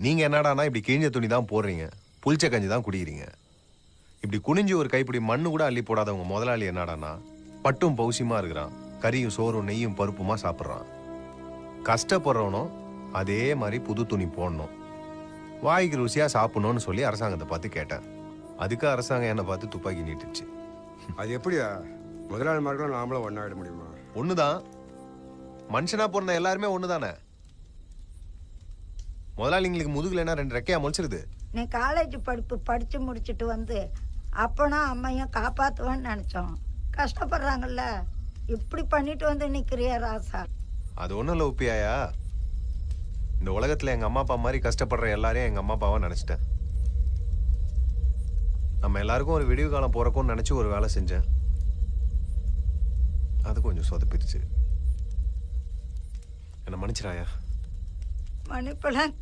நீங்க என்னடானா இப்படி கிழிஞ்ச துணி தான் போடுறீங்க, புளிச்ச கஞ்சி தான் குடிக்கிறீங்க. இப்படி குனிஞ்சு ஒரு கைப்பிடி மண்ணு கூட அள்ளி போடாதவங்க முதலாளி என்னடானா பட்டும் பௌசியமா இருக்கிறான், கறியும் சோறும் நெய்யும் பருப்புமா சாப்பிட்றான். கஷ்டப்படுறவனும் அதே மாதிரி புது துணி போடணும், வாய்க்கு ருசியா சாப்பிடணும்னு சொல்லி அரசாங்கத்தை பார்த்து கேட்டேன். அதுக்கு அரசாங்கம் என்னை பார்த்து துப்பாக்கி நீட்டுச்சு. அது எப்படியா முதலாளிமார்களும் நாமளும் ஒன்றாயிட முடியுமா? ஒண்ணுதான், மனுஷனா பிறந்த எல்லாருமே ஒண்ணுதானே. முதலாளிங்களுக்கு முதுகுல என்ன 2 ரெக்கையா முளைச்சிருது? நீ காலேஜ் படிப்பு படித்து முடிச்சுட்டு வந்து அப்பனும் அம்மையும் காப்பாற்றுவேன்னு நினச்சோம். கஷ்டப்படுறாங்கல்ல, இப்படி பண்ணிட்டு வந்து நிற்கிறியா ராசா? அது ஒன்றும் இல்லை உப்பியாயா, இந்த உலகத்தில் எங்கள் அம்மா அப்பா மாதிரி கஷ்டப்படுற எல்லாரையும் எங்கள் அம்மா அப்பாவாக நினச்சிட்டேன். நம்ம எல்லாருக்கும் ஒரு விடிவு காலம் பிறக்கும்னு நினச்சி ஒரு வேலை செஞ்சேன், அது கொஞ்சம் சொதப்பிடுச்சு. என்னை மன்னிச்சிடாயா. மன்னிப்பெல்லாம்